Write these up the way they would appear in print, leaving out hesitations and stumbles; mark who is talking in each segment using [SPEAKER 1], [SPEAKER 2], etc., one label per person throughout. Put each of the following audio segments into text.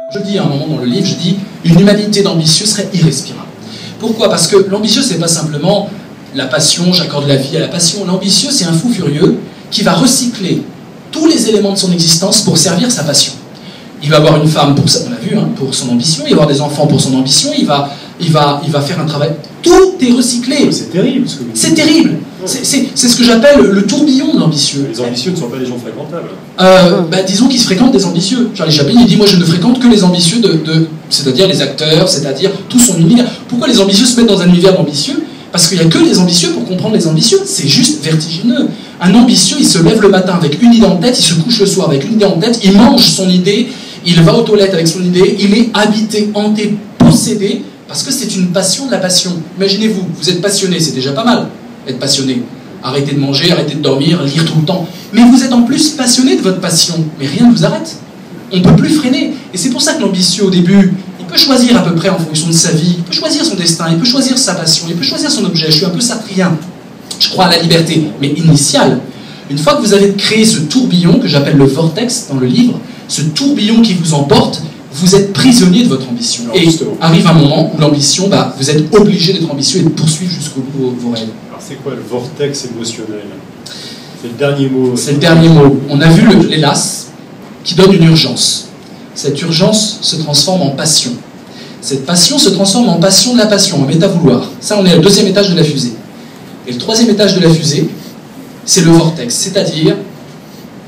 [SPEAKER 1] Je dis à un moment dans le livre, je dis une humanité d'ambitieux serait irrespirable. Pourquoi? Parce que l'ambitieux, c'est pas simplement la passion, j'accorde la vie à la passion. L'ambitieux, c'est un fou furieux qui va recycler tous les éléments de son existence pour servir sa passion. Il va avoir une femme pour ça, on l'a vu, hein, pour son ambition, il va avoir des enfants pour son ambition, il va faire un travail. Tout est recyclé.
[SPEAKER 2] C'est terrible.
[SPEAKER 1] C'est terrible. C'est ce que j'appelle le tourbillon de l'ambitieux.
[SPEAKER 2] Les ambitieux ne sont pas des gens fréquentables.
[SPEAKER 1] Disons qu'ils se fréquentent des ambitieux. Charlie Chaplin, il dit, moi je ne fréquente que les ambitieux, c'est-à-dire les acteurs, c'est-à-dire tout son univers. Pourquoi les ambitieux se mettent dans un univers d'ambitieux? Parce qu'il n'y a que les ambitieux pour comprendre les ambitieux. C'est juste vertigineux. Un ambitieux, il se lève le matin avec une idée en tête, il se couche le soir avec une idée en tête, il mange son idée, il va aux toilettes avec son idée, il est habité, hanté, possédé, parce que c'est une passion de la passion. Imaginez-vous, vous êtes passionné, c'est déjà pas mal, être passionné. Arrêtez de manger, arrêtez de dormir, lire tout le temps. Mais vous êtes en plus passionné de votre passion, mais rien ne vous arrête. On ne peut plus freiner. Et c'est pour ça que l'ambitieux, au début, il peut choisir à peu près en fonction de sa vie, il peut choisir son destin, il peut choisir sa passion, il peut choisir son objet. Je suis un peu sartrien. Je crois à la liberté, mais initiale. Une fois que vous avez créé ce tourbillon, que j'appelle le vortex dans le livre, ce tourbillon qui vous emporte, vous êtes prisonnier de votre ambition.
[SPEAKER 2] Alors,
[SPEAKER 1] et
[SPEAKER 2] justement,
[SPEAKER 1] arrive un moment où l'ambition, vous êtes obligé d'être ambitieux et de poursuivre jusqu'au bout vos rêves.
[SPEAKER 2] Alors c'est quoi le vortex émotionnel? C'est le dernier mot.
[SPEAKER 1] C'est le dernier mot. On a vu l'hélas qui donne une urgence. Cette urgence se transforme en passion. Cette passion se transforme en passion de la passion, en métavouloir. Ça, on est au deuxième étage de la fusée. Et le troisième étage de la fusée, c'est le vortex, c'est-à-dire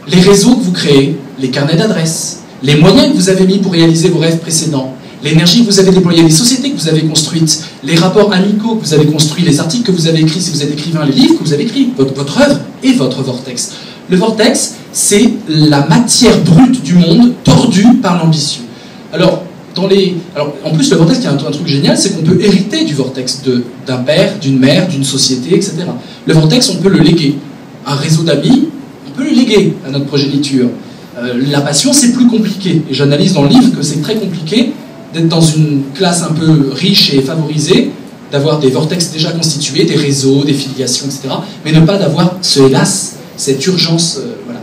[SPEAKER 1] les réseaux que vous créez, les carnets d'adresses, les moyens que vous avez mis pour réaliser vos rêves précédents, l'énergie que vous avez déployée, les sociétés que vous avez construites, les rapports amicaux que vous avez construits, les articles que vous avez écrits, si vous êtes écrivain, les livres que vous avez écrits, votre œuvre et votre vortex. Le vortex, c'est la matière brute du monde tordue par l'ambition. Alors, en plus, le vortex, il y a un truc génial, c'est qu'on peut hériter du vortex d'un père, d'une mère, d'une société, etc. Le vortex, on peut le léguer. Un réseau d'amis, on peut le léguer à notre progéniture. La passion, c'est plus compliqué. Et j'analyse dans le livre que c'est très compliqué d'être dans une classe un peu riche et favorisée, d'avoir des vortex déjà constitués, des réseaux, des filiations, etc. Mais ne pas d'avoir ce hélas, cette urgence. Voilà.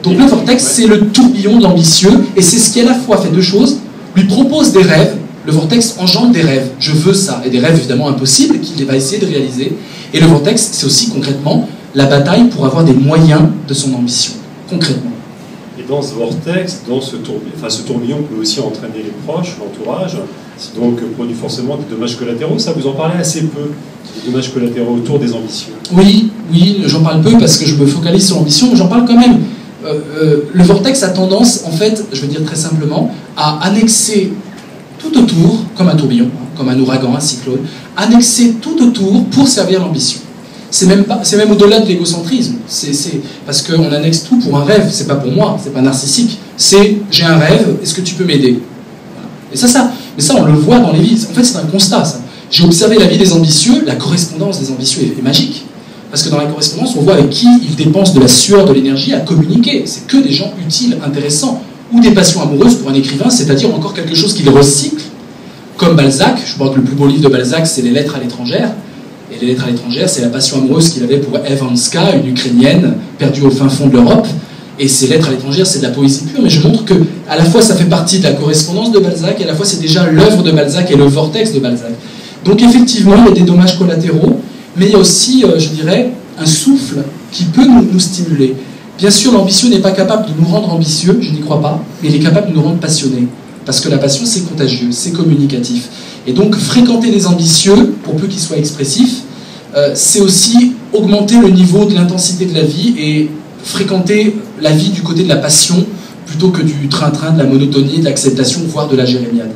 [SPEAKER 1] Donc le vortex, c'est le tourbillon de l'ambitieux, et c'est ce qui à la fois fait deux choses. Lui propose des rêves, le vortex engendre des rêves, je veux ça, et des rêves évidemment impossibles qu'il va essayer de réaliser. Et le vortex, c'est aussi concrètement la bataille pour avoir des moyens de son ambition, concrètement.
[SPEAKER 2] Et dans ce vortex, dans ce tourbillon peut aussi entraîner les proches, l'entourage, c'est donc produit forcément des dommages collatéraux. Ça, vous en parlez assez peu, des dommages collatéraux autour des ambitions.
[SPEAKER 1] Oui, j'en parle peu parce que je me focalise sur l'ambition, mais j'en parle quand même. Le vortex a tendance, en fait, je veux dire très simplement, à annexer tout autour, comme un tourbillon, comme un ouragan, un cyclone, annexer tout autour pour servir l'ambition. C'est même au-delà de l'égocentrisme. C'est parce qu'on annexe tout pour un rêve. C'est pas pour moi, c'est pas narcissique. C'est j'ai un rêve, est-ce que tu peux m'aider? Voilà. Mais ça, on le voit dans les vies. En fait, c'est un constat. Ça. J'ai observé la vie des ambitieux. La correspondance des ambitieux est magique. Parce que dans la correspondance, on voit avec qui ils dépensent de la sueur, de l'énergie à communiquer. C'est que des gens utiles, intéressants, ou des passions amoureuses pour un écrivain, c'est-à-dire encore quelque chose qu'il recycle, comme Balzac. Je crois que le plus beau livre de Balzac, c'est Les Lettres à l'étrangère. Et Les Lettres à l'étrangère, c'est la passion amoureuse qu'il avait pour Eve Hanska, une Ukrainienne perdue au fin fond de l'Europe. Et ces Lettres à l'étrangère, c'est de la poésie pure, mais je montre que à la fois ça fait partie de la correspondance de Balzac, et à la fois c'est déjà l'œuvre de Balzac et le vortex de Balzac. Donc effectivement, il y a des dommages collatéraux, mais il y a aussi, je dirais, un souffle qui peut nous stimuler. Bien sûr, l'ambitieux n'est pas capable de nous rendre ambitieux, je n'y crois pas, mais il est capable de nous rendre passionnés. Parce que la passion, c'est contagieux, c'est communicatif. Et donc, fréquenter les ambitieux, pour peu qu'ils soient expressifs, c'est aussi augmenter le niveau de l'intensité de la vie et fréquenter la vie du côté de la passion, plutôt que du train-train, de la monotonie, de l'acceptation, voire de la jérémiade.